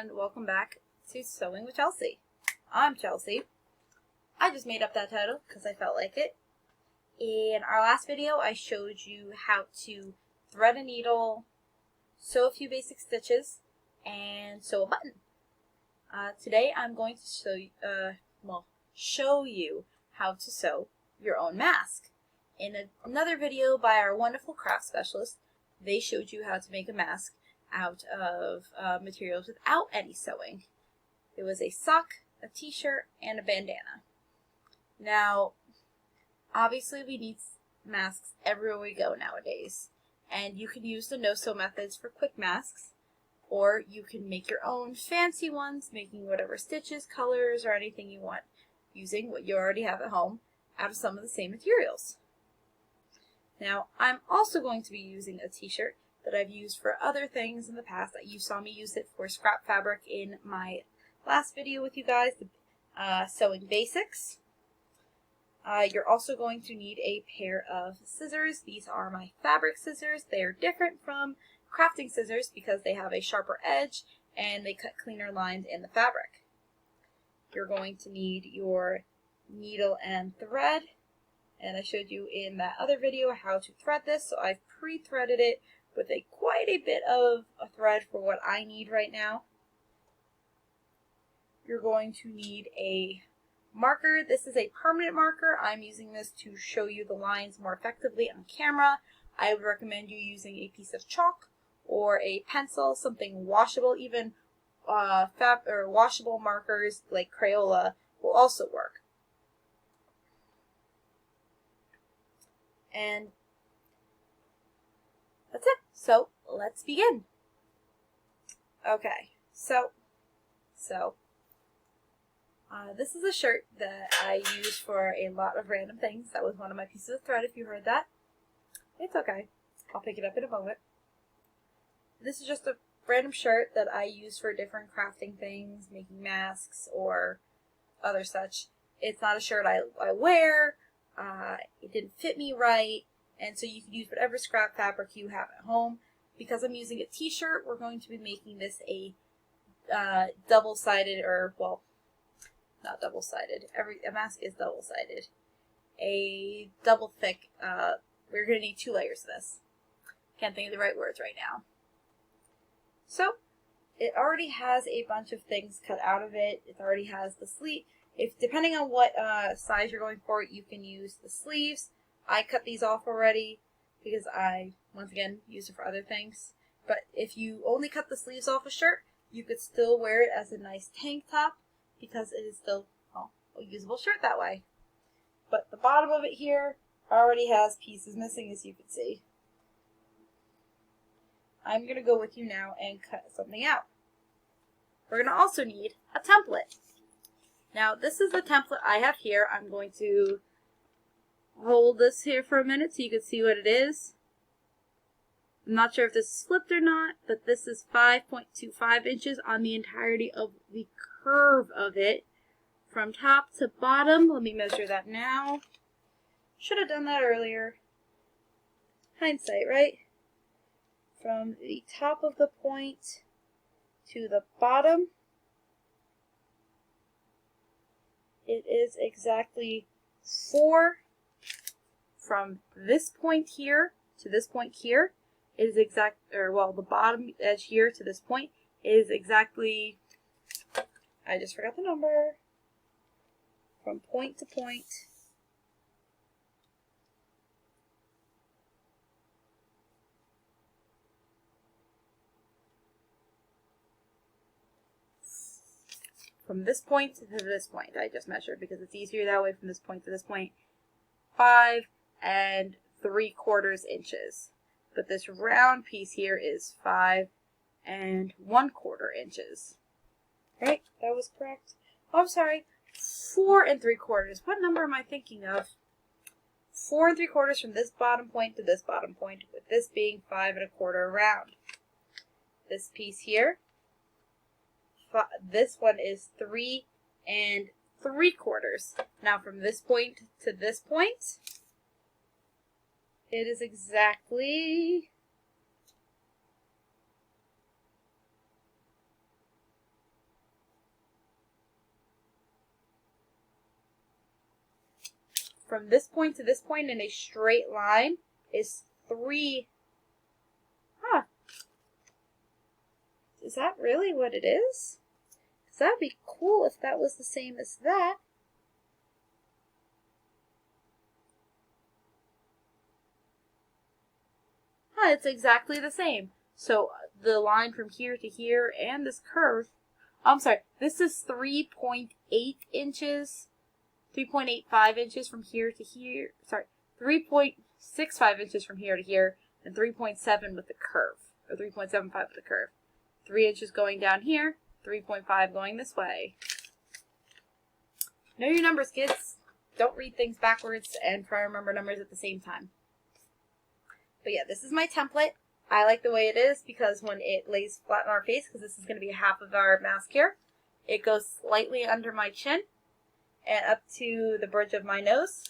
and welcome back to Sewing with Chelsea. I'm Chelsea. I just made up that title because I felt like it. In our last video, I showed you how to thread a needle, sew a few basic stitches, and sew a button. Today I'm going to show you how to sew your own mask. In another video by our wonderful craft specialist, they showed you how to make a mask out of materials without any sewing. It was a sock, a t-shirt, and a bandana. Now, obviously we need masks everywhere we go nowadays, and you can use the no-sew methods for quick masks, or you can make your own fancy ones, making whatever stitches, colors, or anything you want, using what you already have at home out of some of the same materials. Now, I'm also going to be using a t-shirt that I've used for other things in the past. You saw me use it for scrap fabric in my last video with you guys, the sewing basics. You're also going to need a pair of scissors. These are my fabric scissors. They are different from crafting scissors because they have a sharper edge and they cut cleaner lines in the fabric. You're going to need your needle and thread, and I showed you in that other video how to thread this, so I've pre-threaded it with quite a bit of a thread for what I need right now. You're going to need a marker. This is a permanent marker. I'm using this to show you the lines more effectively on camera. I would recommend you using a piece of chalk or a pencil, something washable. Even washable markers like Crayola will also work. And that's it. So let's begin. Okay, so this is a shirt that I use for a lot of random things. That was one of my pieces of thread, if you heard that. It's okay. I'll pick it up in a moment. This is just a random shirt that I use for different crafting things, making masks or other such. It's not a shirt I wear. It didn't fit me right. And so you can use whatever scrap fabric you have at home. Because I'm using a t-shirt, we're going to be making this a double-sided, or, well, not double-sided. A mask is double-sided. A double thick, we're going to need 2 layers of this. Can't think of the right words right now. So, it already has a bunch of things cut out of it. It already has the sleeve. Depending on what size you're going for, you can use the sleeves. I cut these off already because I, once again, use it for other things. But if you only cut the sleeves off a shirt, you could still wear it as a nice tank top because it is still, well, a usable shirt that way. But the bottom of it here already has pieces missing, as you can see. I'm going to go with you now and cut something out. We're going to also need a template. Now, this is the template I have here. I'm going to hold this here for a minute so you can see what it is. I'm not sure if this is flipped or not, but this is 5.25 inches on the entirety of the curve of it from top to bottom. Let me measure that now. Should have done that earlier. Hindsight, right? From the top of the point to the bottom, it is exactly 4. From this point here to this point here is the bottom edge here to this point is exactly, I just forgot the number, from point to point, from this point to this point, I just measured because it's easier that way, from this point to this point, 5 3/4 inches. But this round piece here is 5 1/4 inches. Right? That was correct. Oh, I'm sorry. 4 3/4. What number am I thinking of? 4 3/4 from this bottom point to this bottom point, with this being 5 1/4 round. This piece here, this one is 3 3/4. Now from this point to this point, it is exactly from this point to this point in a straight line is 3. Huh. Is that really what it is? Because that would be cool if that was the same as that. Huh, it's exactly the same. So the line from here to here and this curve, I'm sorry, this is 3.8 inches, 3.85 inches from here to here, sorry, 3.65 inches from here to here, and 3.7 with the curve, or 3.75 with the curve. 3 inches going down here, 3.5 going this way. Know your numbers, kids. Don't read things backwards and try to remember numbers at the same time. But yeah, this is my template. I like the way it is because when it lays flat on our face, because this is going to be half of our mask here, it goes slightly under my chin and up to the bridge of my nose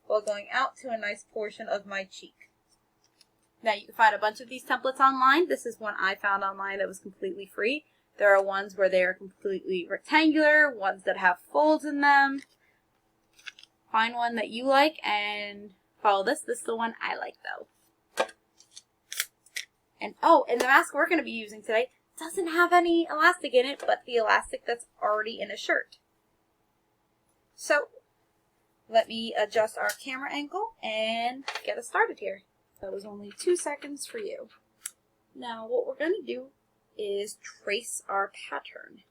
while going out to a nice portion of my cheek. Now you can find a bunch of these templates online. This is one I found online that was completely free. There are ones where they are completely rectangular, ones that have folds in them. Find one that you like and follow this. This is the one I like though. And and the mask we're going to be using today doesn't have any elastic in it, but the elastic that's already in a shirt. So let me adjust our camera angle and get us started here. That was only 2 seconds for you. Now what we're going to do is trace our pattern.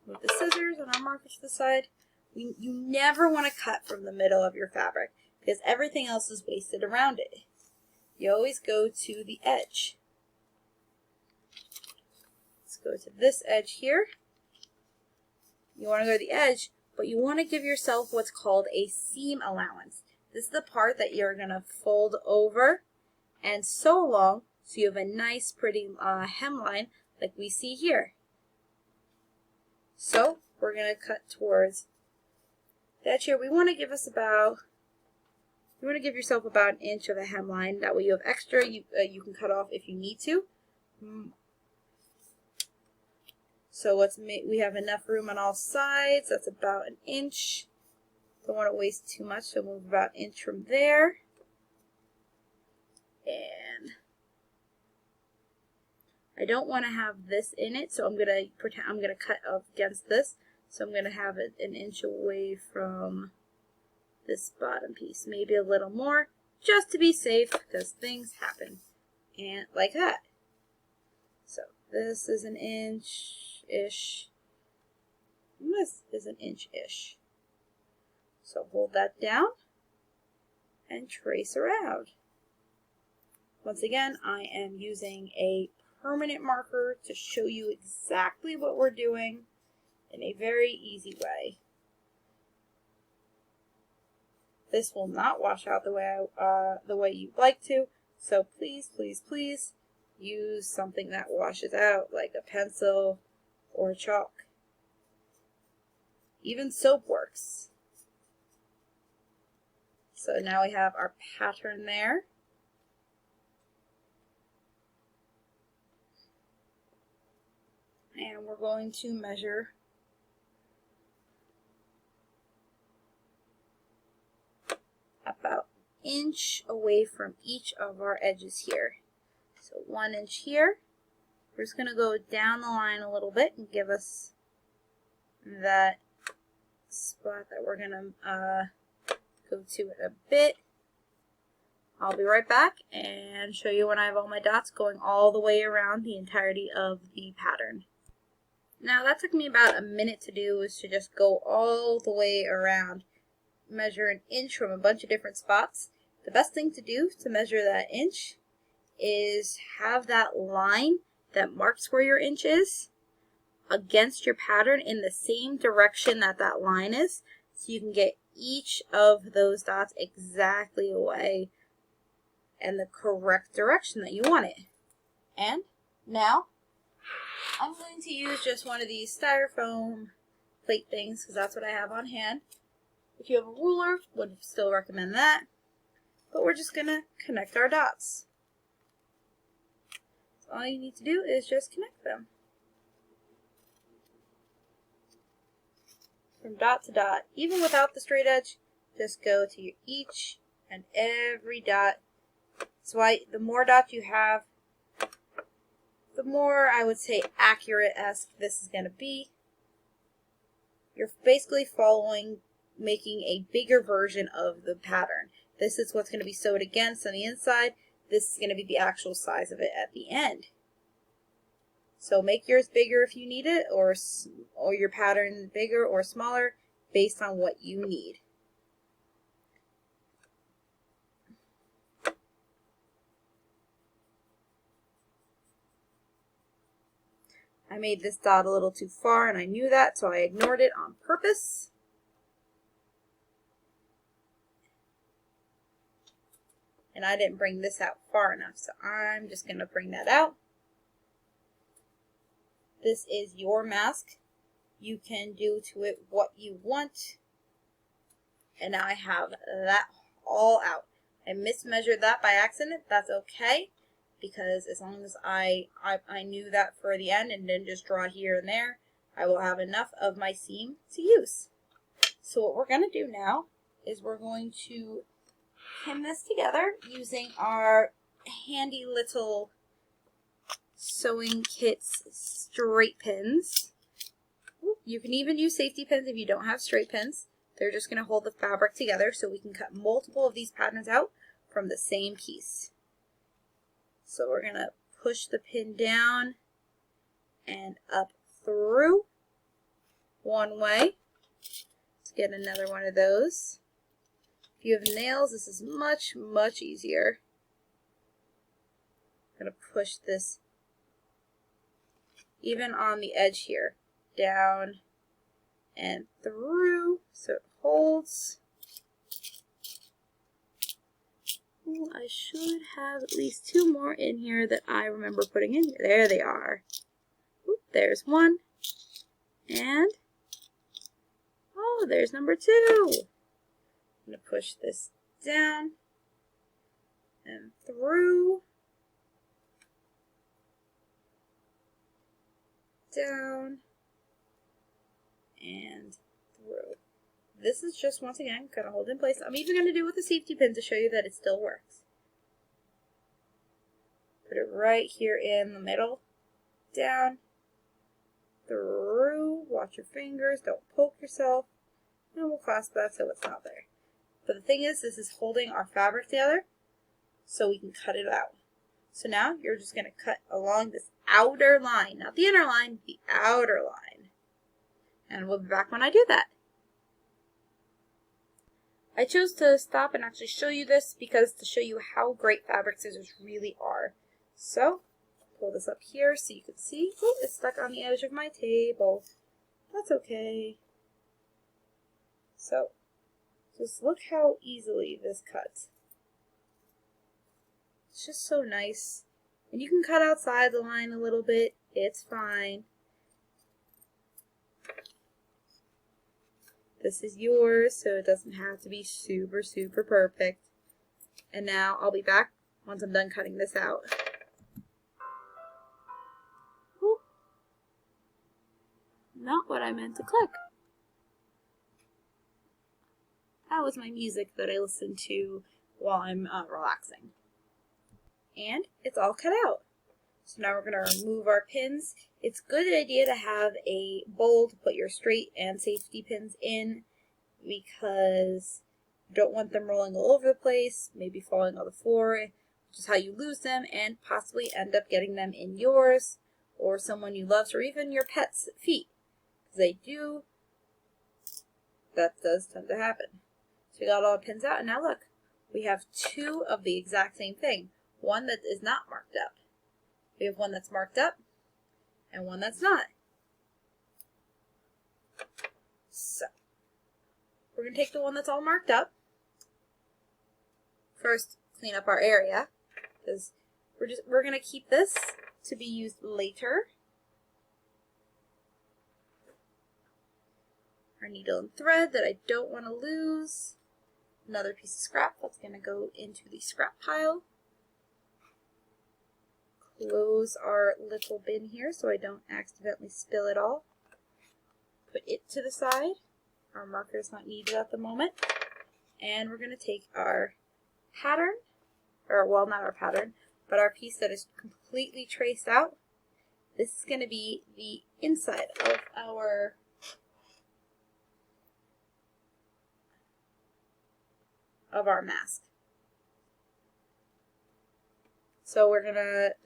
With the scissors and our marker to the side, you never want to cut from the middle of your fabric because everything else is wasted around it. You always go to the edge. Let's go to this edge here. You want to go to the edge, but you want to give yourself what's called a seam allowance. This is the part that you're going to fold over and sew along so you have a nice pretty hemline like we see here. So we're going to cut towards the edge here. We want to give yourself about an inch of a hemline. That way you have extra you can cut off if you need to. So we have enough room on all sides. That's about an inch. Don't want to waste too much, so move about an inch from there. And I don't want to have this in it, so I'm gonna cut up against this. So I'm gonna have it an inch away from this bottom piece, maybe a little more, just to be safe, because things happen. And like that. So this is an inch-ish. This is an inch-ish. So hold that down and trace around. Once again, I am using a permanent marker to show you exactly what we're doing in a very easy way. This will not wash out the way you'd like to, so please, please, please use something that washes out, like a pencil or chalk. Even soap works. So now we have our pattern there. And we're going to measure about an inch away from each of our edges here. So 1 inch here. We're just going to go down the line a little bit and give us that spot that we're going to go to in a bit. I'll be right back and show you when I have all my dots going all the way around the entirety of the pattern. Now that took me about a minute to do, is to just go all the way around, measure an inch from a bunch of different spots. The best thing to do to measure that inch is have that line that marks where your inch is against your pattern in the same direction that that line is, so you can get each of those dots exactly away in the correct direction that you want it. And now I'm going to use just one of these styrofoam plate things because that's what I have on hand. If you have a ruler, would still recommend that. But we're just going to connect our dots. So all you need to do is just connect them. From dot to dot. Even without the straight edge, just go to each and every dot. That's why the more dots you have, the more, I would say, accurate-esque this is going to be. You're basically making a bigger version of the pattern. This is what's going to be sewed against on the inside. This is going to be the actual size of it at the end. So make yours bigger if you need it, or your pattern bigger or smaller based on what you need. I made this dot a little too far and I knew that, so I ignored it on purpose. And I didn't bring this out far enough, so I'm just going to bring that out. This is your mask. You can do to it what you want. And now I have that all out. I mismeasured that by accident. That's okay, because as long as I knew that for the end and didn't just draw here and there, I will have enough of my seam to use. So what we're going to do now is we're going to pin this together using our handy little sewing kit's straight pins. You can even use safety pins if you don't have straight pins. They're just going to hold the fabric together so we can cut multiple of these patterns out from the same piece. So we're going to push the pin down and up through one way. Let's get another one of those. If you have nails, this is much, much easier. I'm going to push this even on the edge here, down and through so it holds. Ooh, I should have at least two more in here that I remember putting in here. There they are. Ooh, there's one. And, oh, there's number two. I'm going to push this down and through, down, and through. This is just, once again, going to hold in place. I'm even going to do it with a safety pin to show you that it still works. Put it right here in the middle, down, through, watch your fingers, don't poke yourself, and we'll clasp that so it's not there. But the thing is, this is holding our fabric together so we can cut it out. So now you're just going to cut along this outer line, not the inner line, the outer line. And we'll be back when I do that. I chose to stop and actually show you this because to show you how great fabric scissors really are. So, pull this up here so you can see. Oh, it's stuck on the edge of my table. That's okay. So, just look how easily this cuts. It's just so nice. And you can cut outside the line a little bit. It's fine. This is yours, so it doesn't have to be super, super perfect. And now I'll be back once I'm done cutting this out. Ooh. Not what I meant to click. That was my music that I listen to while I'm relaxing. And it's all cut out. So now we're going to remove our pins. It's a good idea to have a bowl to put your straight and safety pins in because you don't want them rolling all over the place, maybe falling on the floor, which is how you lose them and possibly end up getting them in yours or someone you love or even your pet's feet. Because that does tend to happen. So we got all the pins out, and now look, we have two of the exact same thing. One that is not marked up. We have one that's marked up and one that's not. So, we're going to take the one that's all marked up. First, clean up our area because we're going to keep this to be used later. Our needle and thread that I don't want to lose. Another piece of scrap that's going to go into the scrap pile. Close our little bin here so I don't accidentally spill it all. Put it to the side. Our marker is not needed at the moment. And we're going to take our pattern, or well, not our pattern, but our piece that is completely traced out. This is going to be the inside of our mask. So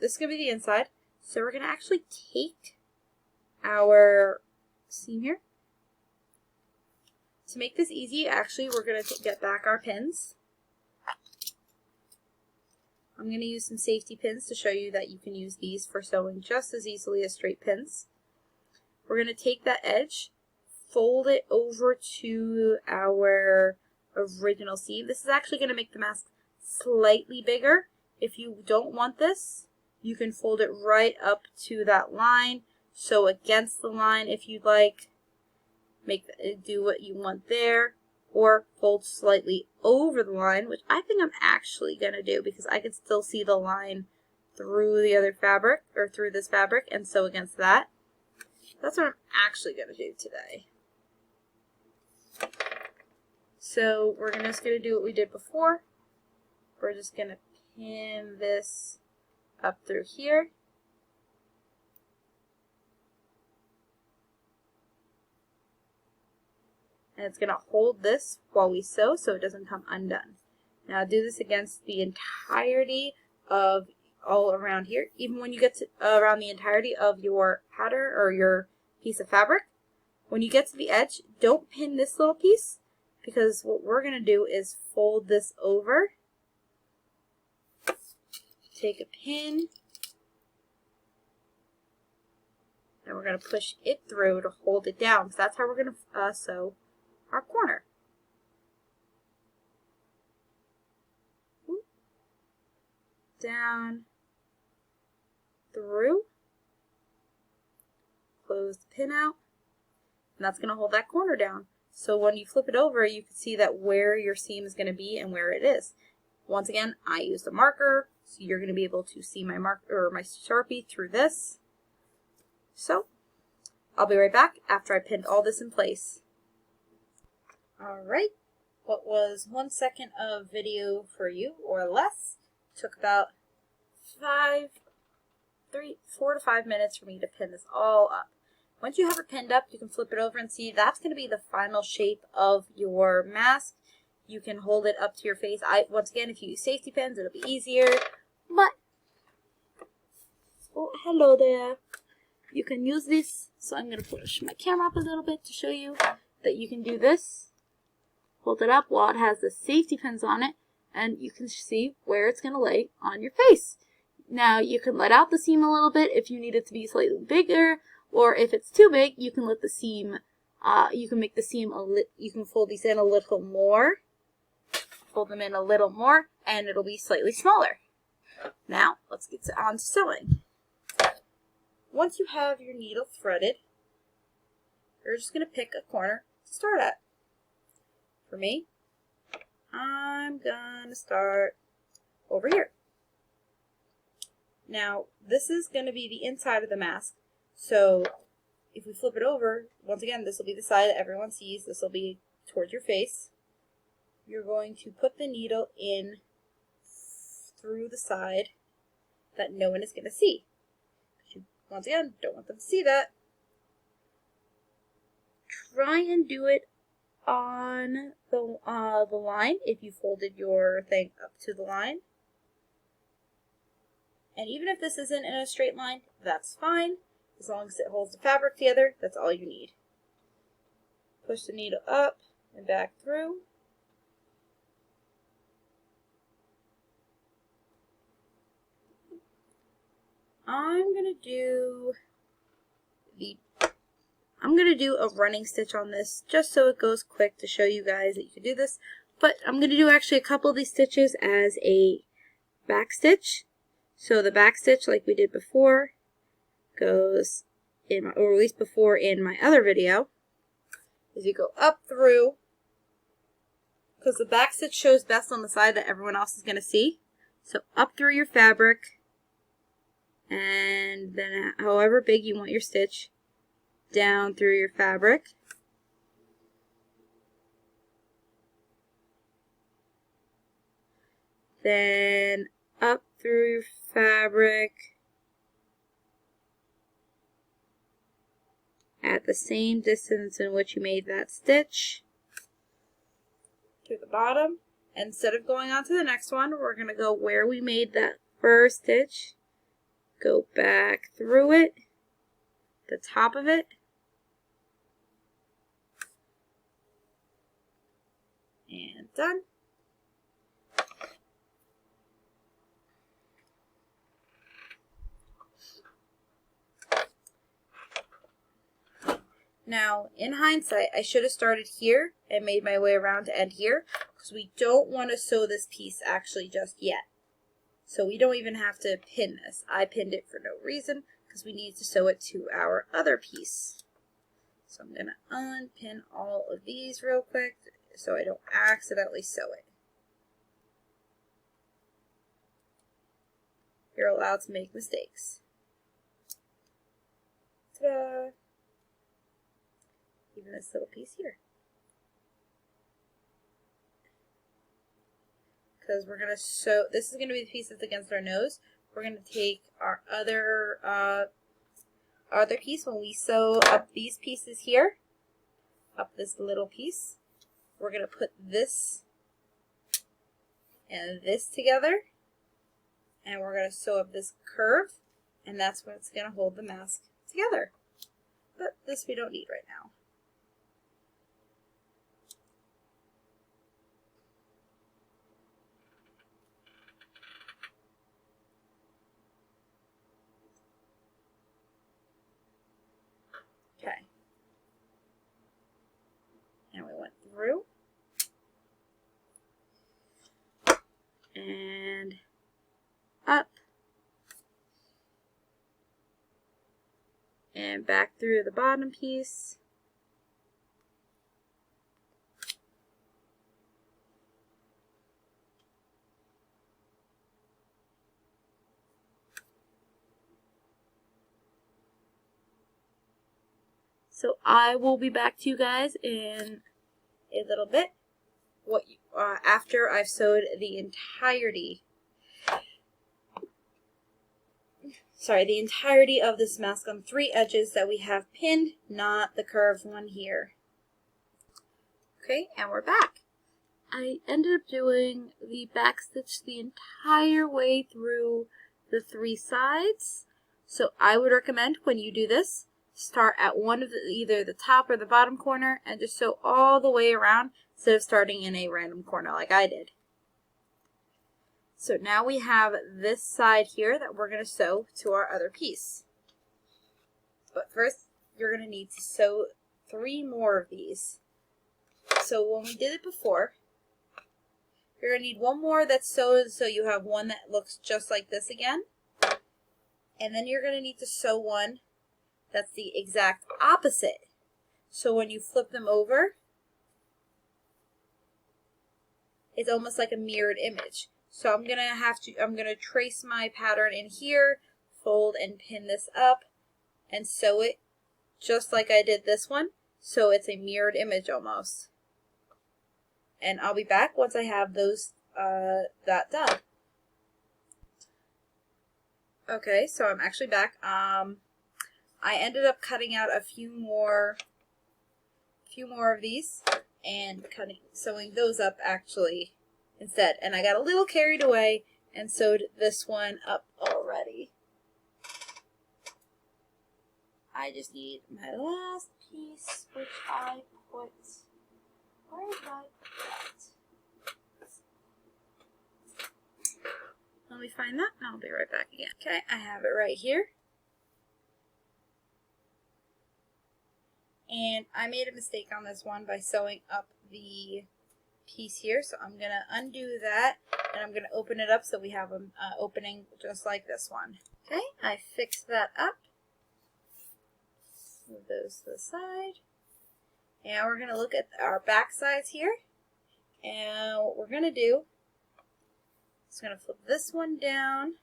this is going to be the inside. So we're going to actually take our seam here. To make this easy, actually, we're going to get back our pins. I'm going to use some safety pins to show you that you can use these for sewing just as easily as straight pins. We're going to take that edge, fold it over to our original seam. This is actually going to make the mask slightly bigger. If you don't want this, you can fold it right up to that line. Sew against the line if you'd like. Do what you want there, or fold slightly over the line, which I think I'm actually going to do because I can still see the line through the other fabric, or through this fabric, and sew against that. That's what I'm actually going to do today. So we're just going to do what we did before. We're just going to pin this up through here. And it's going to hold this while we sew so it doesn't come undone. Now do this against the entirety of all around here. Even when you get to around the entirety of your pattern or your piece of fabric, when you get to the edge, don't pin this little piece, because what we're going to do is fold this over, take a pin, and we're going to push it through to hold it down. So that's how we're going to sew our corner. Down, through, close the pin out, and that's going to hold that corner down. So when you flip it over, you can see that where your seam is going to be and where it is. Once again, I used a marker, so you're going to be able to see my marker or my Sharpie through this. So I'll be right back after I pinned all this in place. Alright, what was 1 second of video for you or less took about 4 to 5 minutes for me to pin this all up. Once you have it pinned up, you can flip it over and see that's going to be the final shape of your mask. You can hold it up to your face. Once again, if you use safety pins, it'll be easier. But, oh, hello there. You can use this. So I'm going to push my camera up a little bit to show you that you can do this. Hold it up while it has the safety pins on it, and you can see where it's going to lay on your face. Now, you can let out the seam a little bit if you need it to be slightly bigger, or if it's too big, you can let the seam, you can make the seam you can fold these in a little more, fold them in a little more, and it'll be slightly smaller. Now, let's get on to sewing. Once you have your needle threaded, you're just going to pick a corner to start at. For me, I'm going to start over here. Now, this is going to be the inside of the mask. So, if we flip it over, once again, this will be the side that everyone sees. This will be towards your face. You're going to put the needle in through the side that no one is going to see. You, once again, don't want them to see that. Try and do it on the line if you folded your thing up to the line. And even if this isn't in a straight line, that's fine. As long as it holds the fabric together, that's all you need. Push the needle up and back through. I'm going to do a running stitch on this just so it goes quick to show you guys that you can do this. But I'm going to do actually a couple of these stitches as a back stitch. So the back stitch, like we did before, goes in or at least before in my other video, is you go up through, because the back stitch shows best on the side that everyone else is going to see. So up through your fabric, and then however big you want your stitch, down through your fabric, then up through your fabric at the same distance in which you made that stitch to the bottom. Instead of going on to the next one, we're going to go where we made that first stitch, go back through it, the top of it, and done. Now, in hindsight, I should have started here and made my way around to end here, because we don't want to sew this piece actually just yet. So we don't even have to pin this. I pinned it for no reason, because we need to sew it to our other piece. So I'm going to unpin all of these real quick so I don't accidentally sew it. You're allowed to make mistakes. Ta-da! Even this little piece here. Because we're going to sew, this is going to be the piece that's against our nose. We're going to take our other piece, when we sew up these pieces here, up this little piece, we're going to put this and this together, and we're going to sew up this curve, and that's what's going to hold the mask together. But this we don't need right now. Okay. And we went through. And up. And back through the bottom piece. So I will be back to you guys in a little bit. After I've sewed the entirety of this mask on 3 edges that we have pinned, not the curved one here. Okay, and we're back. I ended up doing the back stitch the entire way through the 3 sides. So I would recommend when you do this, start at one of either the top or the bottom corner and just sew all the way around instead of starting in a random corner like I did. So now we have this side here that we're going to sew to our other piece. But first, you're going to need to sew 3 more of these. So when we did it before, you're going to need 1 more that's sewed so you have one that looks just like this again. And then you're going to need to sew one that's the exact opposite. So when you flip them over, it's almost like a mirrored image. So I'm gonna trace my pattern in here, fold and pin this up, and sew it just like I did this one. So it's a mirrored image almost. And I'll be back once I have that done. Okay, so I'm actually back. I ended up cutting out a few more of these and sewing those up actually instead. And I got a little carried away and sewed this one up already. I just need my last piece, which I put, where did I put that? Let me find that and I'll be right back again. Okay, I have it right here. And I made a mistake on this one by sewing up the piece here, so I'm going to undo that, and I'm going to open it up so we have an opening just like this one. Okay, I fixed that up. Move those to the side. And we're going to look at our back sides here. And what we're going to do is going to flip this one down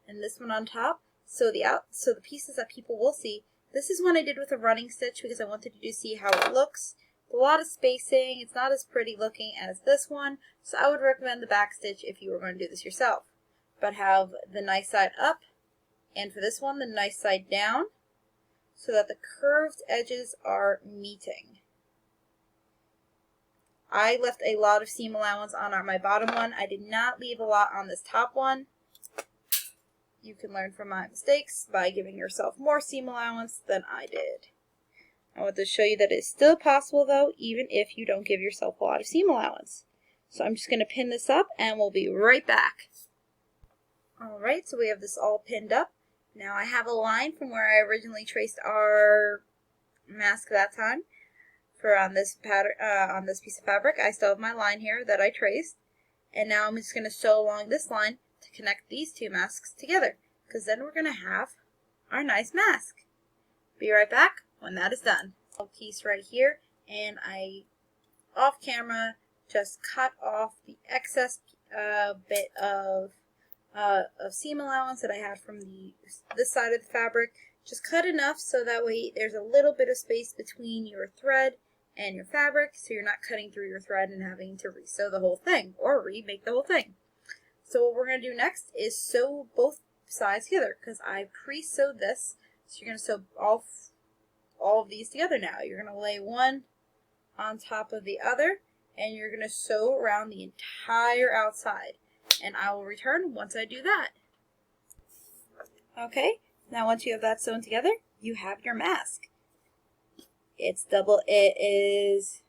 and this one on top. So the pieces that people will see. This is one I did with a running stitch because I wanted you to see how it looks. a lot of spacing. It's not as pretty looking as this one, so I would recommend the back stitch if you were going to do this yourself. But have the nice side up, and for this one, the nice side down, so that the curved edges are meeting. I left a lot of seam allowance on my bottom one. I did not leave a lot on this top one. You can learn from my mistakes by giving yourself more seam allowance than I did. I want to show you that it's still possible though, even if you don't give yourself a lot of seam allowance. So I'm just going to pin this up and we'll be right back. Alright, so we have this all pinned up. Now I have a line from where I originally traced our mask that time. For on this pattern, on this piece of fabric, I still have my line here that I traced. And now I'm just going to sew along this line to connect these two masks together, because then we're going to have our nice mask. Be right back when that is done. A piece right here, and I, off camera, just cut off the excess bit of seam allowance that I had from this side of the fabric. Just cut enough so that way there's a little bit of space between your thread and your fabric, so you're not cutting through your thread and having to re-sew the whole thing or remake the whole thing. So what we're going to do next is sew both sides together, because I've pre-sewed this. So you're going to sew all of these together now. You're going to lay one on top of the other, and you're going to sew around the entire outside. And I will return once I do that. Okay, now once you have that sewn together, you have your mask. It is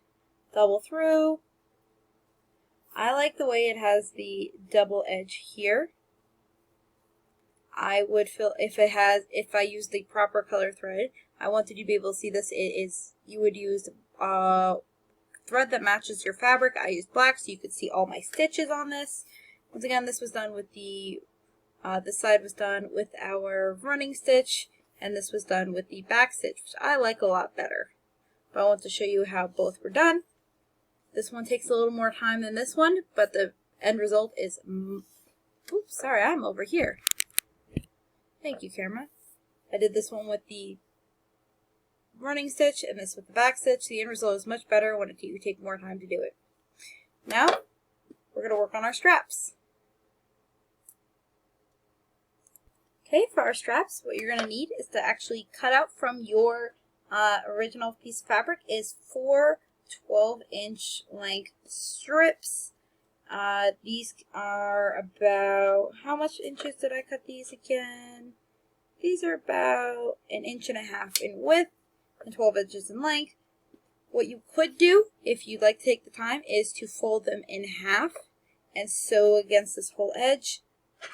double through. I like the way it has the double edge here. I would feel if I use the proper color thread, I wanted you to be able to see this. You would use thread that matches your fabric. I used black so you could see all my stitches on this. Once again, this was done with this side was done with our running stitch, and this was done with the back stitch, which I like a lot better. But I want to show you how both were done. This one takes a little more time than this one, but the end result is, oops, sorry, I'm over here. Thank you, camera. I did this one with the running stitch and this with the back stitch. The end result is much better when you take more time to do it. Now, we're going to work on our straps. Okay, for our straps, what you're going to need is to actually cut out from your original piece of fabric is 4 12-inch length strips. These are about, how much inches did I cut these again? These are about 1.5 inches in width and 12 inches in length. What you could do, if you'd like to take the time, is to fold them in half and sew against this whole edge.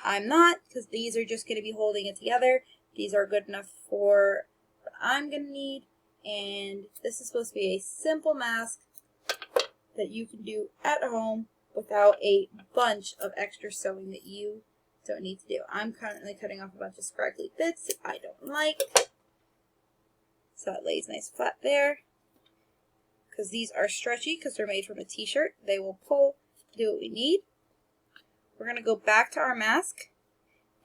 I'm not, because these are just going to be holding it together. These are good enough for what I'm going to need, and this is supposed to be a simple mask that you can do at home without a bunch of extra sewing that you don't need to do. I'm currently cutting off a bunch of scraggly bits that I don't like, so that lays nice flat there. Because these are stretchy, because they're made from a t-shirt, they will pull, do what we need. We're going to go back to our mask,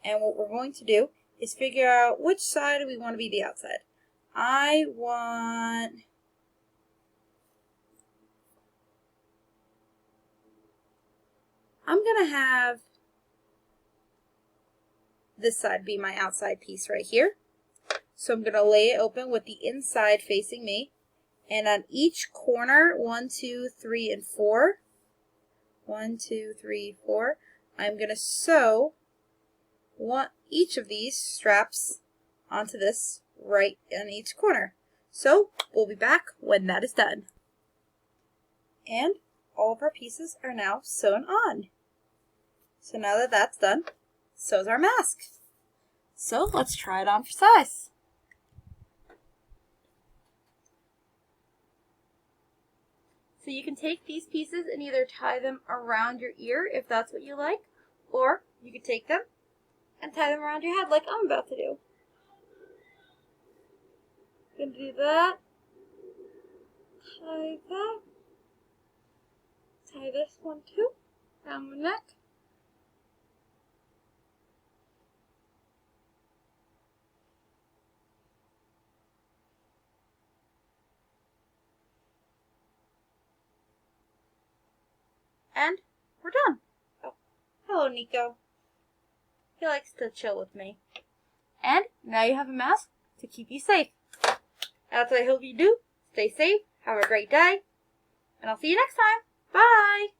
and what we're going to do is figure out which side we want to be the outside. I'm going to have this side be my outside piece right here. So I'm going to lay it open with the inside facing me. And on each corner, 1, 2, 3, and 4, 1, 2, 3, 4, I'm going to sew each of these straps onto this right in each corner. So we'll be back when that is done. And all of our pieces are now sewn on. So now that that's done, so's our mask. So let's try it on for size. So you can take these pieces and either tie them around your ear if that's what you like, or you could take them and tie them around your head like I'm about to do. Gonna do that, tie that, tie this one too, around my neck. and we're done. Oh, hello, Nico. He likes to chill with me. And now you have a mask to keep you safe. That's what I hope you do. Stay safe, have a great day, and I'll see you next time. Bye!